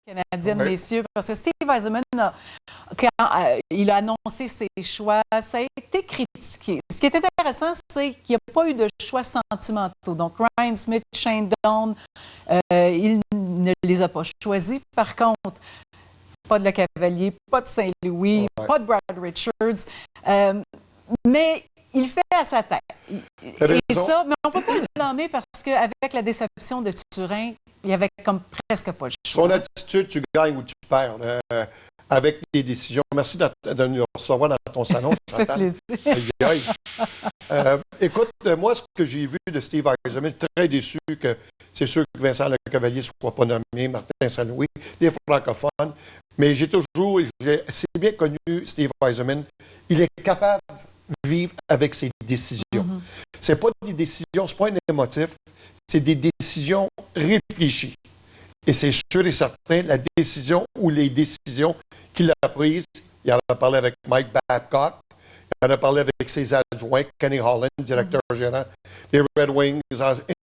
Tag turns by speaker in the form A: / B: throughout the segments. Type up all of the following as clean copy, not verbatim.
A: canadienne, messieurs, parce que Steve Yzerman, quand il a annoncé ses choix, ça a été critiqué. Ce qui est intéressant, c'est qu'il n'y a pas eu de choix sentimentaux. Donc, Ryan Smith, Shane Doan, il ne les a pas choisis. Par contre, pas de Le Cavalier, pas de Saint-Louis, pas de Brad Richards. Mais il fait à sa tête. Et ça, mais on ne peut pas le blâmer parce qu'avec la déception de Turin, il n'y avait comme presque pas le choix.
B: Son attitude, tu gagnes ou tu perds avec les décisions. Merci de nous recevoir dans ton salon.
A: Ça fait plaisir.
B: Écoute, moi, ce que j'ai vu de Steve Yzerman, très déçu que c'est sûr que Vincent Le Cavalier ne soit pas nommé, Martin Saint-Louis, des francophones. Mais j'ai c'est bien connu, Steve Yzerman, il est capable de vivre avec ses décisions. C'est pas des décisions, c'est pas un émotif, c'est des décisions réfléchies. Et c'est sûr et certain, la décision ou les décisions qu'il a prises, il en a parlé avec Mike Babcock, il en a parlé avec ses adjoints, Kenny Holland, directeur gérant des Red Wings,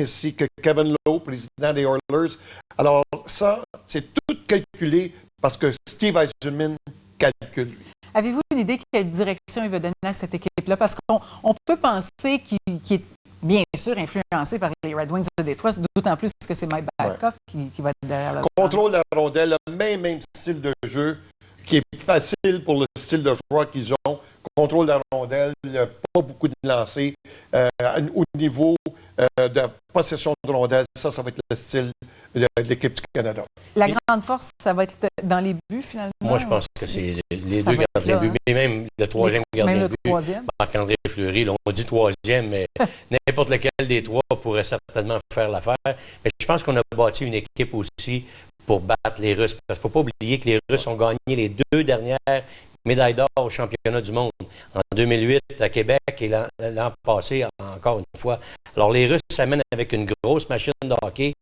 B: ainsi que Kevin Lowe, président des Oilers. Alors ça, c'est tout calculé parce que Steve Yzerman calcule.
A: Avez-vous une idée de quelle direction il veut donner à cette équipe-là? Parce qu'on peut penser qu'il est bien sûr influencé par les Red Wings de Détroit, d'autant plus que c'est Mike Babcock qui va être derrière le
B: contrôle la rondelle, le même style de jeu qui est facile pour le style de joueur qu'ils ont. Contrôle la rondelle, pas beaucoup de lancers. Au niveau de possession de rondelle, ça va être le style de l'équipe du Canada.
A: La grande force, ça va être dans les buts, finalement?
C: Moi, je pense que c'est les deux gardiens de but, mais même le troisième gardien de but, Marc-André Fleury. Là, on dit troisième, mais n'importe lequel des trois pourrait certainement faire l'affaire. Mais je pense qu'on a bâti une équipe aussi pour battre les Russes. Il ne faut pas oublier que les Russes ont gagné les 2 dernières médailles d'or au championnat du monde, en 2008 à Québec et l'an passé encore une fois. Alors les Russes s'amènent avec une grosse machine de hockey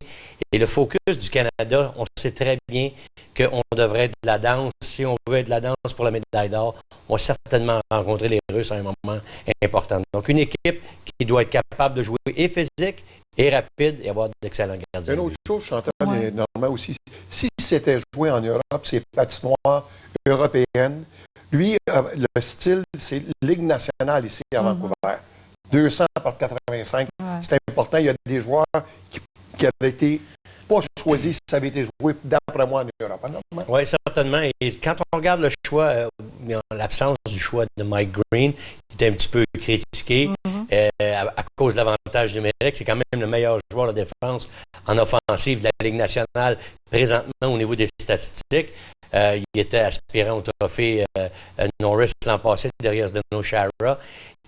C: et le focus du Canada, on sait très bien qu'on devrait être de la danse. Si on veut être de la danse pour la médaille d'or, on va certainement rencontrer les Russes à un moment important. Donc une équipe qui doit être capable de jouer et physique et rapide et avoir d'excellents gardiens.
B: Une autre chose, Chantal, normalement aussi, si c'était joué en Europe, c'est patinoire européenne. Lui, le style, c'est Ligue nationale ici à Vancouver. 200 par 85. C'est important. Il y a des joueurs qui avaient été pas choisis si ça avait été joué, d'après moi, en Europe.
C: Oui, certainement. Et quand on regarde le choix, l'absence du choix de Mike Green, qui était un petit peu critiqué à cause de l'avantage numérique, c'est quand même le meilleur joueur de défense en offensive de la Ligue nationale présentement au niveau des statistiques. Il était aspirant au trophée Norris l'an passé derrière Zdeno Chara.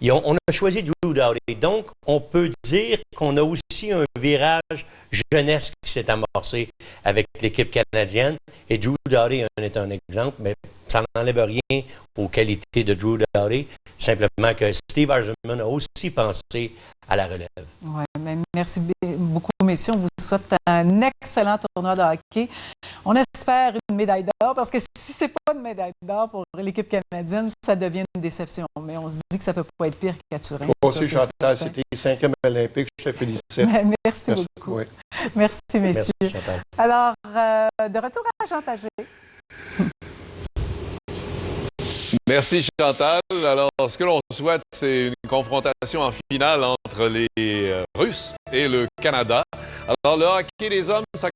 C: On a choisi Drew Doughty. Donc, on peut dire qu'on a aussi un virage jeunesse qui s'est amorcé avec l'équipe canadienne. Et Drew Doughty en est un exemple, mais ça n'enlève rien aux qualités de Drew Doughty. Simplement que Steve Yzerman a aussi pensé à la relève.
A: Oui, merci beaucoup, messieurs. On vous souhaite un excellent tournoi de hockey. On espère une médaille d'or, parce que si ce n'est pas une médaille d'or pour l'équipe canadienne, ça devient une déception. Mais on se dit que ça ne peut pas être pire qu'à Turin.
B: Moi aussi, Chantal, c'était les 5e olympiques. Je te félicite.
A: Merci beaucoup.
B: Oui.
A: Merci, messieurs.
C: Merci, Chantal.
A: Alors, de retour à Jean Pagé.
D: Merci Chantal. Alors, ce que l'on souhaite, c'est une confrontation en finale entre les Russes et le Canada. Alors, le hockey des hommes, ça